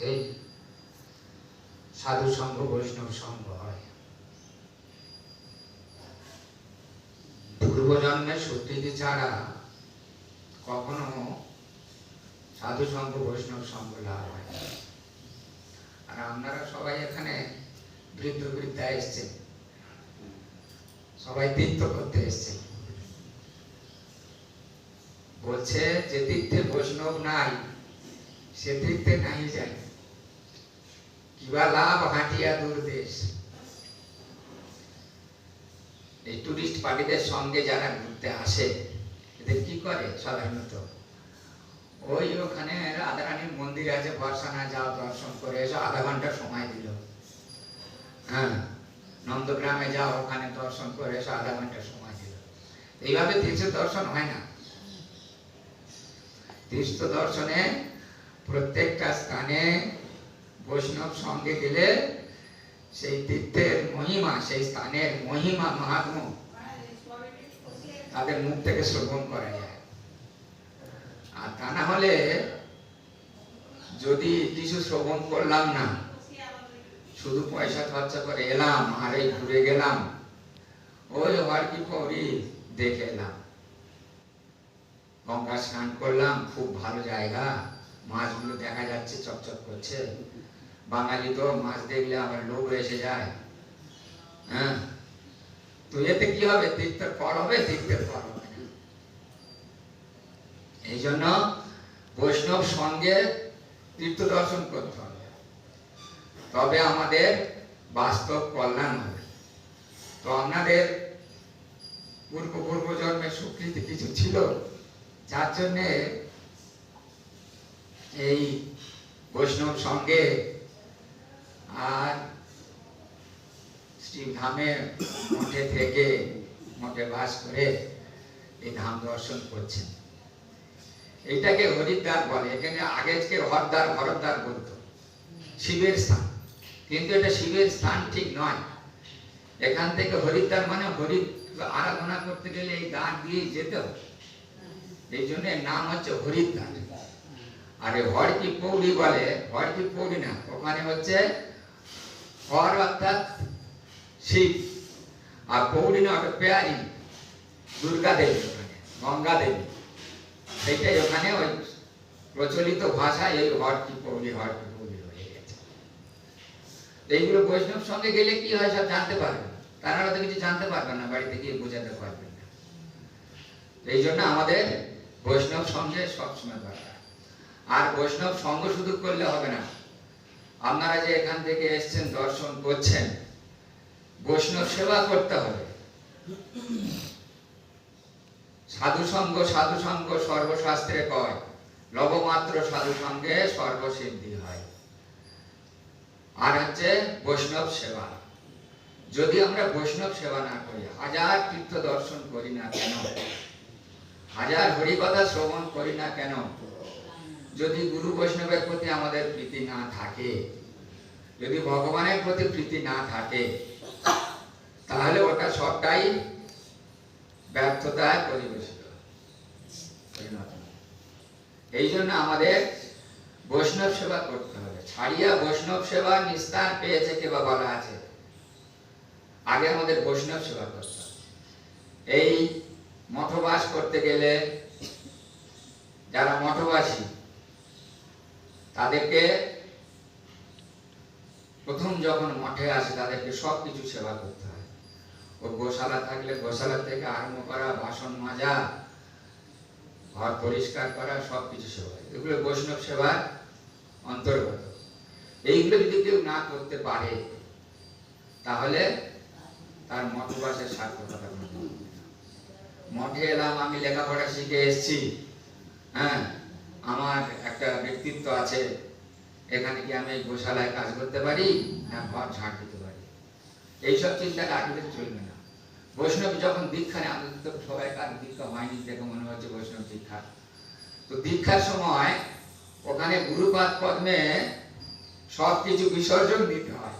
এই সাধু সঙ্গ বৈষ্ণব সঙ্গ হয়। পূর্বজন্মের স্বীকৃতি ছাড়া কখনো সাধু সঙ্গ বৈষ্ণব সঙ্গ লাভ হয়। আর আপনারা সবাই এখানে বৃদ্ধ বৃদ্ধা এসছেন, সবাই তীর্থ করতে এসছেন। বলছে যে তীর্থে বৈষ্ণব নাই সে তীর্থে নাই যায়, কিবা লাভ হাঁটিয়া দূর দেশ। এই টুরিস্ট পার্টিদের সঙ্গে যারা ঘুরতে আসে এদের কি করে সাধারণত ওই ওখানে রাধারানীর মন্দির আছে, বর্ষানা যাও দর্শন করে এসো, আধা ঘন্টা সময় দিল। হ্যাঁ, নন্দগ্রামে যাও ওখানে দর্শন করে এসো, আধা ঘন্টা সময় দিল। এইভাবে তীর্থ দর্শন হয় না। তীর্থ দর্শনে প্রত্যেকটা স্থানে বৈষ্ণব সঙ্গে গেলে সেই তীর্থের মহিমা, সেই স্থানের মহিমা মাহাত্ম্য তাদের মুখ থেকে শ্রবণ করা যায়। আর তা না হলে যদি কিছু শ্রবণ করলাম না, শুধু পয়সা খরচা করে এলাম আর এই ঘুরে গেলাম, ওই হর কি পৌরি দেখে এলাম, গঙ্গা স্নান করলাম, খুব ভালো জায়গা, মাছগুলো দেখা যাচ্ছে চকচক করছে। বাঙালি তো মাছ দেখলে আবার লোভ এসে যায়। হ্যাঁ, তো এতে কি হবে? তীর্থের ফল হবে, তীর্থের ফল হবে না। এই জন্য বৈষ্ণব সঙ্গে তীর্থ দর্শন করতে হবে, তবে আমাদের বাস্তব কল্যাণ হবে। তো আপনাদের পূর্ব জন্মের স্বীকৃতি কিছু ছিল, যার জন্যে এই বৈষ্ণব সঙ্গে আর শ্রী ধামের মঠে থেকে, মঠে বাস করে এই ধাম দর্শন করছেন। এইটাকে হরিদ্বার বলে। এখানে আগেকে হরদ্বার ভরদ্বার বলতো, শিবের স্থান, কিন্তু এটা শিবের স্থান ঠিক নয়। এখান থেকে হরিদ্বার মানে হরি আরাধনা করতে গেলে এই দ্বার দিয়ে যেতে হবে, এই জন্য নাম হচ্ছে হরিদ্বার। আর হর কি পৌড়ি বলে, হর কি পৌড়ি না, ওখানে হচ্ছে হর অর্থাৎ শিব, আর পৌড়ি না ওটা পেয়ারি দুর্গা দেবী, ওখানে গঙ্গা দেবী। সেটাই ওখানে ওই প্রচলিত ভাষা এই হর কি পৌড়ি হয়ে গেছে। এইগুলো বৈষ্ণব সঙ্গে গেলে কি হয় সব জানতে পারবেন, তারা তো কিছু জানতে পারবেন না, বাড়িতে গিয়ে বোঝাতে পারবেন না। এই জন্য আমাদের বৈষ্ণব সঙ্গে সবসময় দরকার। আর বৈষ্ণব সঙ্গ শুধু করলে হবে না, আপনারা যে এখান থেকে এসছেন দর্শন করছেন, বৈষ্ণব সেবা করতে হবে। সাধু সঙ্গ সর্বশাস্ত্রে কয়, লবমাত্র সাধু সঙ্গে সর্বসিদ্ধি হয়। আর হচ্ছে বৈষ্ণব সেবা। যদি আমরা বৈষ্ণব সেবা না করি, হাজার তীর্থ দর্শন করি না কেন, হাজার হরিকথা শ্রবণ করি না কেন, যদি গুরু বৈষ্ণবের প্রতি আমাদের প্রীতি না থাকে, যদি ভগবানের প্রতি প্রীতি না থাকে, তাহলে ওটা সবটাই ব্যর্থতায় পরিবেশিত। এই জন্য আমাদের বৈষ্ণব সেবা করতে হবে। ছাড়িয়া বৈষ্ণব সেবা নিস্তার পেয়েছে কেবা বলা আছে। আগে আমাদের বৈষ্ণব সেবা করতে হবে। এই মঠবাস করতে গেলে যারা মঠবাসী তাদেরকে প্রথম যখন মঠে আসে তাদেরকে সবকিছু সেবা করতে হয়। ও গোশালা থাকলে গোশালা থেকে আরম্ভ করা, বাসন মাজা, ঘর পরিষ্কার করা, সবকিছু সেবা, এগুলো বৈষ্ণব সেবার অন্তর্গত। এইগুলো যদি কেউ না করতে পারে তাহলে তার মঠবাসের সার্থকতা হবে না। মঠে এলাম, আমি লেখাপড়া শিখে এসেছি, হ্যাঁ, আমার একটা ব্যক্তিত্ব আছে, এখানে কি আমি গোশালায় কাজ করতে পারি না ঘর ঝাড় দিতে পারি, এইসব চিন্তা রাখলে চলবে না। বৈষ্ণব যখন দীক্ষা নেয়, আমাদের তো সবাই কার দীক্ষা হয়নি, দেখে মনে হচ্ছে বৈষ্ণব দীক্ষা, তো দীক্ষার সময় ওখানে গুরুপাদ পদ্মে সবকিছু বিসর্জন দিতে হয়।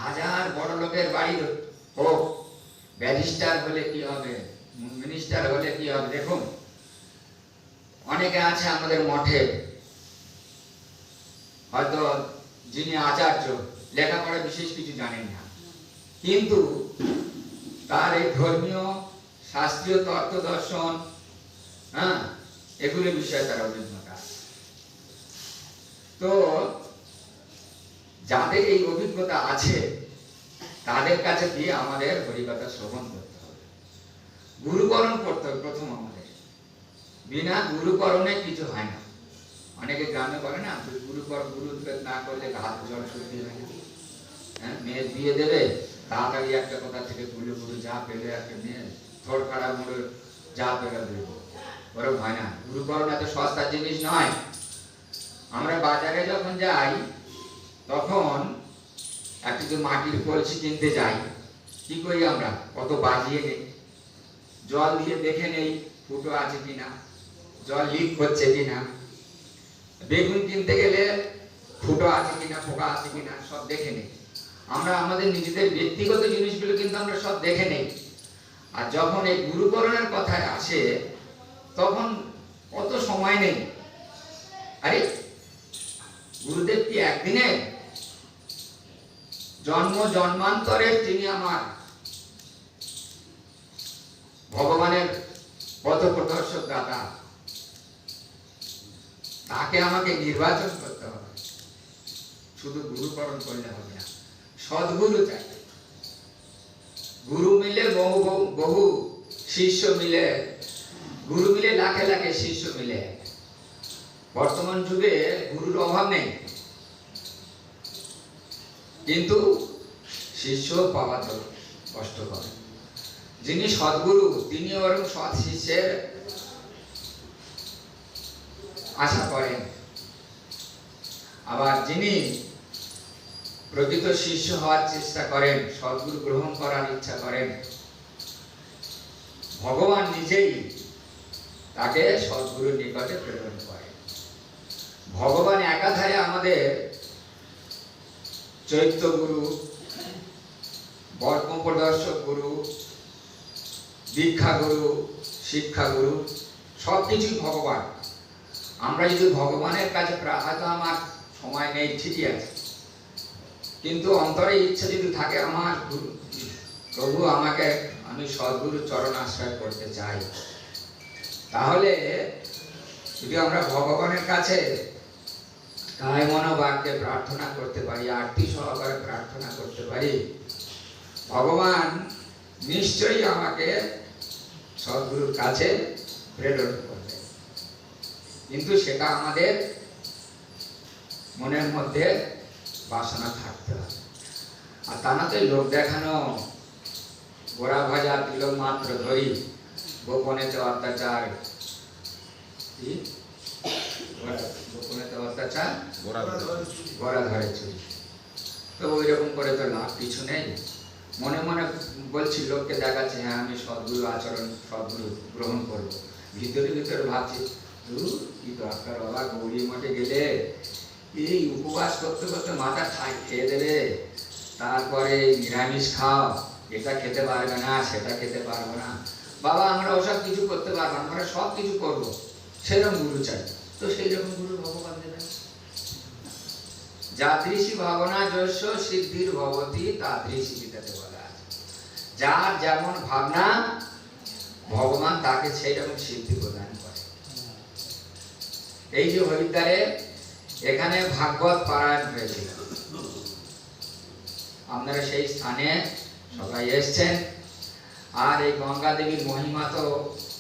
হাজার বড় লোকের বাড়ি হোক, ব্যারিস্টার হলে কি হবে, মিনিস্টার হলে কি হবে, দেখুন অনেকে আছে আমাদের মঠে হয়তো যিনি আচার্য লেখাপড়া বিশেষ কিছু জানেন না, কিন্তু তার এই ধর্মীয় শাস্ত্রীয় তত্ত্ব দর্শন, হ্যাঁ, এগুলো বিষয়ে তার অভিজ্ঞতা। তো যাদের এই অভিজ্ঞতা আছে তাদের কাছে দিয়ে আমাদের হরিকথা শ্রবণ করতে হবে, গুরুকরণ করতে হবে প্রথম আমাদের। বিনা গুরুকরণে কিছু হয় না। অনেকে গ্রামে বলে না, গুরু না করলে হাত জল শুদ্ধি হয় না। হ্যাঁ, মেয়ে বিয়ে দেবে, তাড়াতাড়ি একটা কথা থেকে গুরু যা পেলে একটা মেয়ে থোড় কাটা মুড়ে যা পেলে দেবো, ওরকম হয় না। গুরুকরণ এত সস্তা জিনিস নয়। আমরা বাজারে যখন যাই তখন একটু যে মাটির কলসি কিনতে যাই, কি করি আমরা, কত বাজিয়ে নেই, জল দিয়ে দেখে নেই ফুটো আছে কিনা, জল লিক হচ্ছে কিনা। বেগুন কিনতে গেলে ফুটো আছে কিনা, পোকা আছে কিনা, সব দেখে নেই। আমরা আমাদের নিজেদের ব্যক্তিগত জিনিসগুলো কিন্তু আমরা সব দেখে নেই। আর যখন এই গুরুকরণের কথায় আসে তখন অত সময় নেই। আরে গুরুদেব কি একদিনে? জন্ম জন্মান্তরের তিনি আমার ভগবানের পথ প্রদর্শক দাতা, তাকে আমাকে নির্বাচন করতে হবে। শুধু গুরুকরণ করলে হবে না, সদ্গুরু চাই। গুরু মিলে বহু বহু শিষ্য মিলে, গুরু মিলে লাখে লাখে শিষ্য মিলে। বর্তমান যুগে গুরুর অভাব নেই, কিন্তু শিষ্য পাওয়া তো কষ্টকর। যিনি সদ্গুরু তিনি বরং সৎ শিষ্যের আশা করেন। আবার যিনি প্রকৃত শিষ্য হওয়ার চেষ্টা করেন, সদ্গুরু গ্রহণ করার ইচ্ছা করেন, ভগবান নিজেই তাকে সদ্গুরুর নিকটে প্রেরণ করেন। ভগবান একাধারে আমাদের চৈত্য গুরু, বর্ম প্রদর্শক গুরু, দীক্ষা গুরু, শিক্ষা গুরু, সবকিছুই ভগবান। আমরা যদি ভগবানের কাছে, হয়তো আমার সময় নেই ঠিকই আছে, কিন্তু অন্তরে ইচ্ছা যদি থাকে আমার প্রভু আমাকে, আমি সদ্গুরু চরণ আশ্রয় করতে চাই, তাহলে যদি আমরা ভগবানের কাছে কায় মনোবাক্যে প্রার্থনা করতে পারি, আরতি সহকারে প্রার্থনা করতে পারি, ভগবান নিশ্চয়ই আমাকে সদ্গুরুর কাছে প্রেরণ করবে। কিন্তু সেটা আমাদের মনের মধ্যে বাসনা থাকতে হবে। আর তা না তো লোক দেখানো, গোড়া ভাজা তিলক মাত্র ধরি, গোপনেতে অত্যাচার, গোপনেতে অত্যাচার গোড়া ধরে চুরি। তো ওই রকম করে তো লাভ কিছু নেই। মনে মনে বলছি, লোককে দেখাচ্ছে হ্যাঁ আমি সদ্গুরু আচরণ, সদ্গুরু গ্রহণ করবো, ভিতরে ভিতরে ভাবছি কি দরকার বাবা, গৌরী মঠে গেলে এই উপবাস করতে করতে মাথা খেয়ে দেবে, তারপরে নিরামিষ খাও, এটা খেতে পারবে না, সেটা খেতে পারবো না। বাবা আমরা ওসব কিছু করতে পারবো না, আমরা সব কিছু করবো, সেরকম গুরু চাই। তো সেই রকম গুরু ভগবান দেবেন। যাদৃশী ভাবনা যস্য সিদ্ধির ভবতি তাদৃশী গীতাতে বলা আছে। যার যেমন ভাবনা ভগবান তাকে সেই রকম সিদ্ধি প্রদান করে। এই যে হরিদ্বারে এখানে ভাগবত পারায়ণ হয়েছিল, আপনারা সেই স্থানে সবাই এসছেন। আর এই গঙ্গা দেবীর মহিমা তো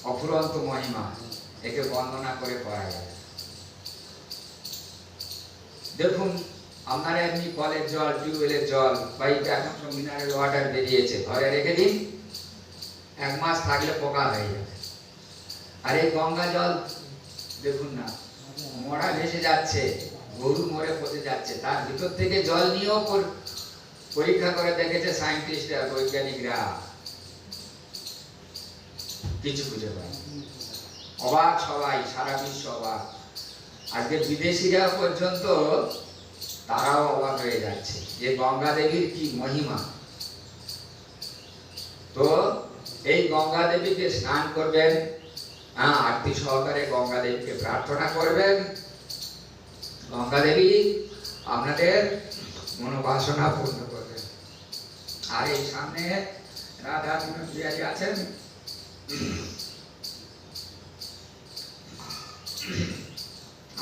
অফুরন্ত মহিমা, একে বর্ণনা করে করা যায়। দেখুন আপনারা এমনি কলের জল, টিউবওয়েলের জল, বা এখন সব মিনারেল ওয়াটার বেরিয়েছে, ঘরে রেখে দিন, 1 মাস থাকলে পোকা হয়ে যাবে। আর এই গঙ্গা জল দেখুন না, মরা ভেসে যাচ্ছে, গরু মরে পচে যাচ্ছে, তার ভিতর থেকে জল নিয়েও পরীক্ষা করে দেখেছে সায়েন্টিস্টরা, বৈজ্ঞানিকরা, কিছু খুঁজে পায়। অবাক সবাই, সারা বিশ্ব অবাক। আজকে বিদেশিরা পর্যন্ত তারাও অবাক হয়ে যাচ্ছে যে গঙ্গা দেবীর কি মহিমা। তো এই গঙ্গা দেবীকে স্নান করবেন, আরতি সহকারে গঙ্গা দেবীকে প্রার্থনা করবেন। গঙ্গা দেবী আপনাদের মনোবাসনা পূর্ণ করবেন। আর এই সামনে রাধা বিহারী আছেন,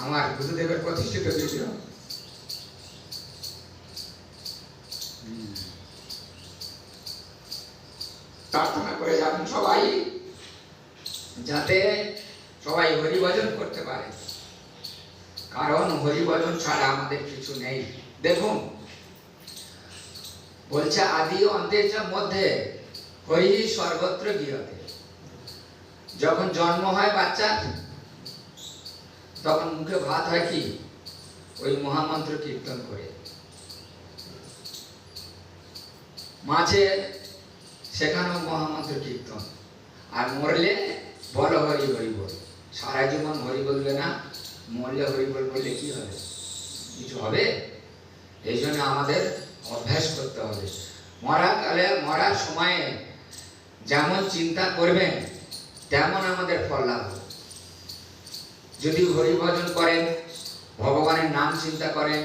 আমার গুরুদেবের প্রতিষ্ঠিত বিগ্রহ। প্রার্থনা করে যাবেন সবাই, যাতে সবাই হরিভজন করতে পারে, কারণ হরিভজন ছাড়া আমাদের কিছু নেই। দেখুন বলছে আদি ও অন্তের মধ্যে হরি সর্বত্র গৃহতে। যখন জন্ম হয় বাচ্চার, তখন মুখে ভাত হয় কি? ওই মহামন্ত্র কীর্তন করে। মাঝে সেখানেও মহামন্ত্র কীর্তন। আর মরলে বলো হরি হরি বল। সারা জীবন হরি বলবে না, মরলে হরি বল বললে কি হবে? কিছু হবে? এই জন্য আমাদের অভ্যাস করতে হবে। মরার সময়ে যেমন চিন্তা করবেন তেমন আমাদের ফল লাভ হবে। যদি হরিভজন করেন, ভগবানের নাম চিন্তা করেন,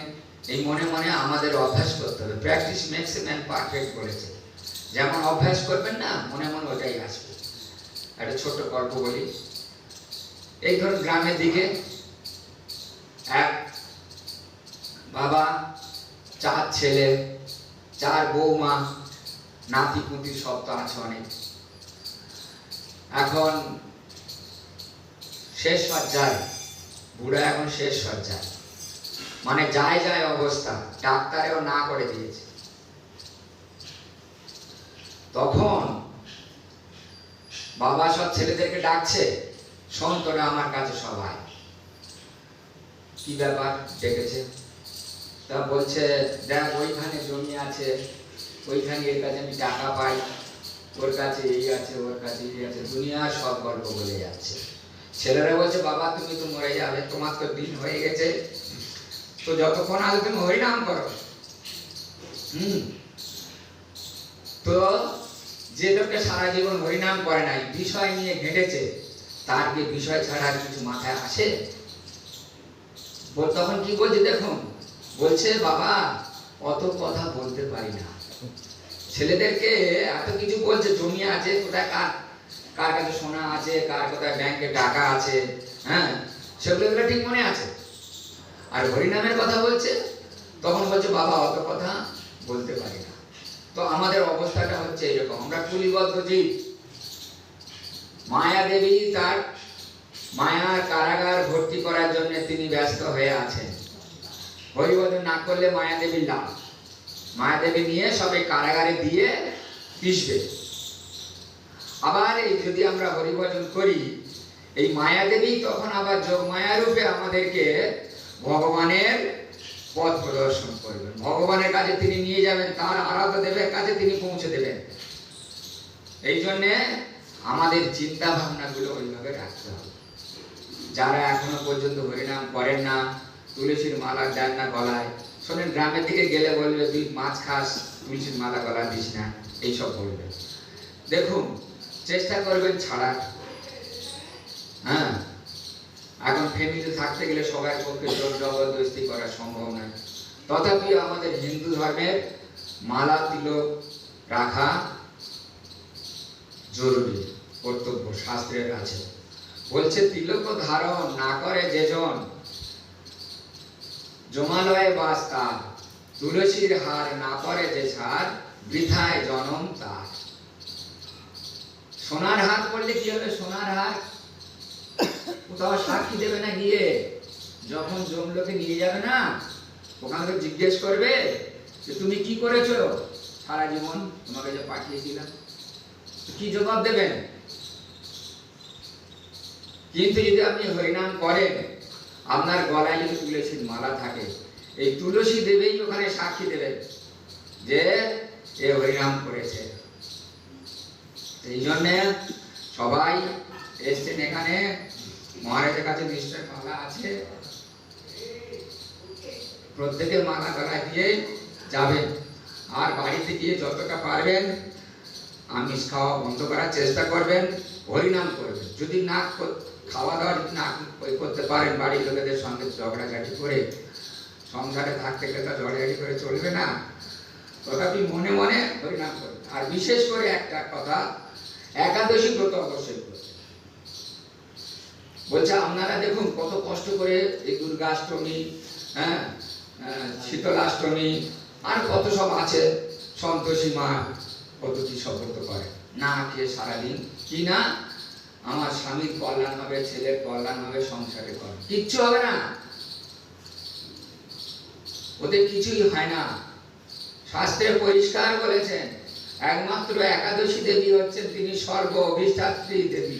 এই মনে মনে আমাদের অভ্যাস করতে হবে। Practice makes a man perfect বলেছে। যেমন অভ্যাস করবেন না, মনে মনে ওটাই আসবে। একটা ছোট গল্প বলি। এই ধরুন গ্রামের দিকে এক বাবা, 4 ছেলে, 4 বৌমা, নাতি পুতি সব তো আছে অনেক। এখন শেষ সজ্জায়, বুড়া এখন শেষ সজ্জায়, মানে যায় যায় অবস্থা, ডাক্তারেও না করে দিয়েছে। তখন বাবা সব ছেলেদেরকে ডাকছে, শোন তোরা আমার কাছে সবাই। কি ব্যাপার ডেকেছে? তা বলছে দেখ ওইখানে জমি আছে, ওইখানে এর কাছে আমি টাকা পাই, ওর কাছে এই আছে, ওর কাছে এই আছে, দুনিয়ার সব গল্প বলে যাচ্ছে। ছেলেরা বলছে বাবা তুমি তো মরে যাবে, তোমার তো দিন হয়ে গেছে, তো যতক্ষণ আগে তুমি হরিনাম করো। তো যে লোকটা সারা জীবন হরিনাম করে নাই, বিষয় নিয়ে ঘেঁটেছে, তার কি বিষয় ছাড়া কিছু মাথায় আসে? তখন কি বলছে দেখুন, বলছে বাবা অত কথা বলতে পারি না। ছেলেদেরকে এত কিছু বলছে, জমি আছে, কোথায় কার কাছে সোনা আছে, কার কোথায় ব্যাংকে টাকা আছে, হ্যাঁ সেগুলো ঠিক মনে আছে। আর হরিনামের কথা বলছে, তখন বলছে বাবা অত কথা বলতে পারি না। তো আমাদের অবস্থাটা হচ্ছে এরকম, আমরা কুলিবদ্ধ জীব। মায়া দেবী তার মায়ার কারাগার ভর্তি করার জন্য তিনি ব্যস্ত হয়ে আছেন। হরিভজন না করলে মায়া দেবীর লাভ। মায়া দেবী নিয়ে সবাই কারাগারে দিয়ে পিষবে। আবার এই যদি আমরা হরিভজন করি, এই মায়া দেবী তখন আবার যোগ মায়া রূপে আমাদেরকে ভগবানের পথ প্রদর্শন করবেন। ভগবানের কাছে তিনি নিয়ে যাবেন, তার আরাধ্য দেবের কাছে তিনি পৌঁছে দেবেন। এই জন্যে আমাদের চিন্তা ভাবনাগুলো ওইভাবে রাখতে হবে। যারা এখনো পর্যন্ত হরিনাম করেন না, তুলসীর মালা দেন না গলায়, শোনেন গ্রামের দিকে গেলে বলবে তুই মাছ খাস, তুলসীর মালা গলা দিস না, এইসব বলবে। দেখুন চেষ্টা করবেন ছাড়ার। হ্যাঁ, এখন ফ্যামিলি থাকতে গেলে সবার পক্ষে জোর জবরদস্তি করা সম্ভব নয়। তথাপি আমাদের হিন্দু ধর্মের মালা তিলক রাখা জরুরি, কর্তব্য, শাস্ত্রের আছে। বলছে তিলক ধারণ না করে যেজন, জমালয়ে বাস তার, তুলসীর হার না করে যে ছাড়, বৃথায় জনম তার। সোনার হার করলে কি হবে? সোনার হার কোথাও সাক্ষী দেবে না, গিয়ে যখন জমলোকে নিয়ে যাবে না, ওখানে তো জিজ্ঞেস করবে যে তুমি কি করেছো সারা জীবন, তোমাকে যে পাঠিয়েছিলাম, কি জবাব দেবেন? কিন্তু যদি আপনি হরিনাম করেন, আপনার গলায় যদি তুলসীর মালা থাকে, এই তুলসী দেবেই ওখানে সাক্ষী দেবেন যে এ হরিনাম করেছে। এই জন্য সবাই এসছেন এখানে, মহারাজের কাছে নিশ্চয় মালা আছে, প্রত্যেকে মালা গলায় দিয়ে যাবেন। আর বাড়িতে গিয়ে যতটা পারবেন আমিষ খাওয়া বন্ধ করার চেষ্টা করবেন, হরিনাম করবেন। যদি না খাওয়া দাওয়া না করতে পারেন, বাড়ির লোকেদের সঙ্গে ঝগড়াঝাটি করে সংসারে থাকতে গেলে তো জড়াজড়ি করে চলবে না, তথাপি মনে মনে হরিনাম করবে। আর বিশেষ করে একটা কথা, একাদশী ব্রত অবশ্যই করবে। বলছে আপনারা দেখুন কত কষ্ট করে এই দুর্গাষ্টমী, হ্যাঁ, শীতলাষ্টমী আর কত সব আছে, সন্তোষী মা কত কি সব ব্রত করে, না খেয়ে সারাদিন। কি না, আমার স্বামীর কল্যাণ হবে, ছেলের কল্যাণ হবে, সংসারে কল্যাণ, কিচ্ছু হবে না, ওদের কিছুই হয় না। শাস্ত্রে পরিষ্কার বলেছেন, একমাত্র একাদশী দেবী হচ্ছেন তিনি সর্ব অভিষ্ঠাত্রী দেবী,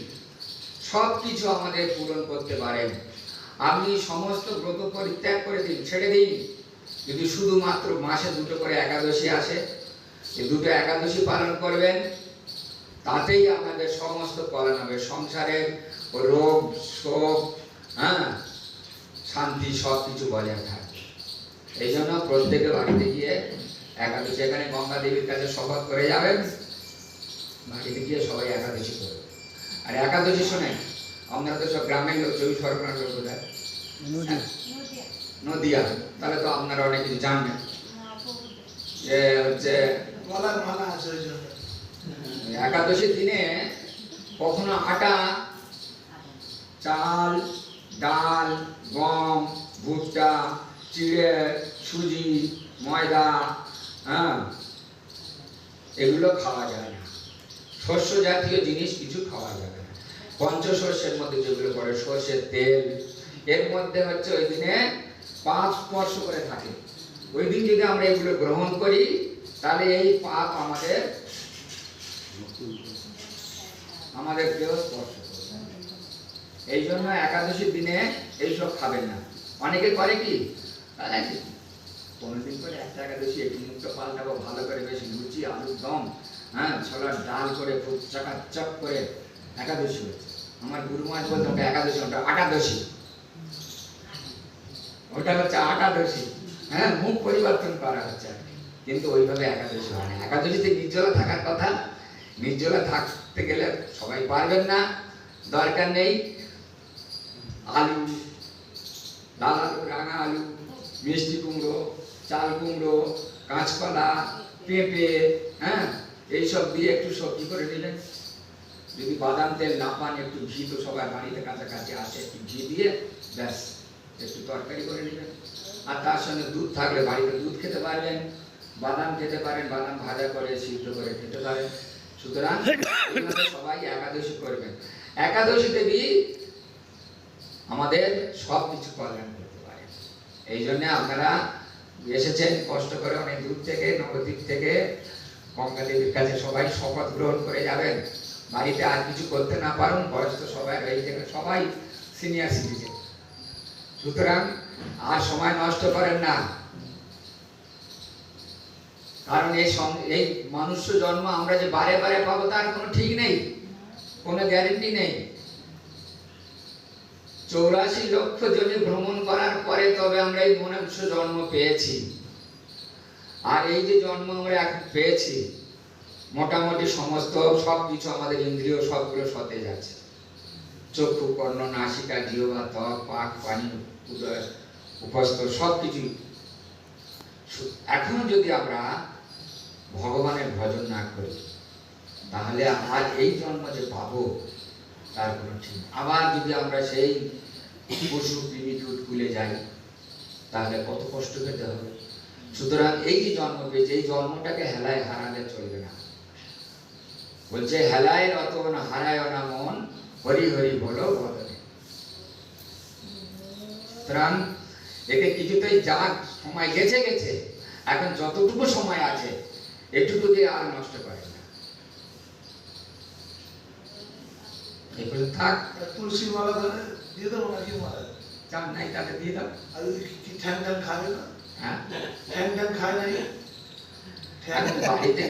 সবকিছু আমাদের পূরণ করতে পারেন। আপনি সমস্ত ব্রত পরিত্যাগ করে দিন, ছেড়ে দিন, যদি শুধুমাত্র মাসে 2টো করে একাদশী আসে, এই 2টো একাদশী পালন করবেন, তাতেই আপনাদের সমস্ত কল্যাণ হবে, সংসারের রোগ শোক, হ্যাঁ, শান্তি সবকিছু বজায় থাকবে। এই জন্য প্রত্যেকে বাড়িতে গিয়ে একাদশী, এখানে গঙ্গা দেবীর কাছে শপথ করে যাবেন, বাড়িতে গিয়ে সবাই একাদশী করবে। আর একাদশী শোনেন, আমরা তো সব গ্রামের লোক, 24 পরগনার লোক, কোথায় নদিয়া, তাহলে তো আপনারা অনেক কিছু জানবেন। যে হচ্ছে একাদশীর দিনে কখনো আটা, চাল, ডাল, গম, ভুট্টা, চিড়ে, সুজি, ময়দা, হ্যাঁ, এগুলো খাওয়া যায় না। শস্য জাতীয় জিনিস কিছু খাওয়া যাবে না। পঞ্চশস্যের মধ্যে যেগুলো পড়ে, সর্ষের তেল, এর মধ্যে হচ্ছে ওই দিনে 5 স্পর্শ করে থাকে। ওই দিন যদি আমরা এগুলো গ্রহণ করি, তাহলে এই পাপ আমাদের কেউ স্পর্শ করবে। এই জন্য একাদশীর দিনে এইসব খাবেন না। অনেকে করে কি, কোনদিন করে একটা একাদশী একটু মুখটা পাল্টাবো, ভালো করে বেশি লুচি, আলুর দম, হ্যাঁ, ছোলার ডাল করে খুব চাকাচক করে একাদশী হচ্ছে। আমার গুরু মহারাজ বলতো ওটা একাদশী, ওটা আটাদশী, ওটা হচ্ছে আটাদশী, হ্যাঁ, মুখ পরিবর্তন করা হচ্ছে, কিন্তু ওইভাবে একাদশী হয় না। একাদশীতে নির্জলা থাকার কথা, নির্জলা থাকতে গেলে সবাই পারবেন না, দরকার নেই। আলু, লাল আলু, রাঙা আলু, মিষ্টি কুমড়ো, চাল কুমড়ো, কাঁচকলা, পেঁপে, হ্যাঁ, এইসব দিয়ে একটু সবজি করে নিলেন। যদি বাদাম তেল না পান, একটু ঘি তো সবার বাড়িতে কাছাকাছি আছে, একটু ঘি দিয়ে ব্যাস একটু তরকারি করে নেবেন। আর তার সঙ্গে দুধ থাকলে বাড়িতে দুধ খেতে পারবেন, বাদাম খেতে পারেন, বাদাম ভাজা করে সিদ্ধ করে খেতে পারেন। সুতরাং সবাই একাদশী করবেন। একাদশী দেবী আমাদের সব কিছু কল্যাণ করতে পারে। এই জন্য আপনারা এসেছেন কষ্ট করে অনেক দূর থেকে, নবদ্বীপ থেকে, গঙ্গা দেবীর কাছে সবাই শপথ গ্রহণ করে যাবেন। বাড়িতে আর কিছু করতে না পারুন, বয়স্ক সবাই এই থেকে সবাই সিনিয়র সিটিজেন, সুতরাং আর সময় নষ্ট করেন না। কারণ এই মানুষ্য জন্ম আমরা যে বারে বারে পাবো তার কোনো ঠিক নেই, কোনো গ্যারেন্টি নেই। 84 লক্ষ জনে ভ্রমণ করার পরে তবে আমরা এই মনুষ্য জন্ম পেয়েছি। আর এই যে জন্ম আমরা এখন পেয়েছি, মোটামুটি সমস্ত সবকিছু আমাদের ইন্দ্রিয় সবগুলো সতেজ আছে। চক্ষু, কর্ণ, নাসিকা, জিহ্বা, ত্বক, পাক, পানি, উদর, উপস্থ সবকিছু। এখনো যদি আমরা ভগবানের ভজন না করি, তাহলে আর এই জন্ম যে পাবো তার কোনো ঠিক নেই। আবার যদি আমরা সেই পশু কৃমির উৎকুলে যাই, তাহলে কত কষ্ট পেতে হবে। সুতরাং এই যে জন্ম পেয়েছে, এই জন্মটাকে হেলায় হারালে চলবে না। বলছে হেলায় রতন হারায় না মন, হরি হরি বলো বদনে। সুতরাং একে কিছুতেই যাক, সময় গেছে গেছে, এখন যতটুকু সময় আছে এটুকু দিয়ে আর নষ্ট করে না। এগুলো থাক। তুলসী মালা দিয়ে দেবো নাকি? মালা চাপ নাই তাকে দিয়ে দাও। আর কি ঠ্যাং ঠ্যাং খাবে না? হ্যাঁ, ঠ্যাং ঠ্যাং খায় নাই? বাড়িতে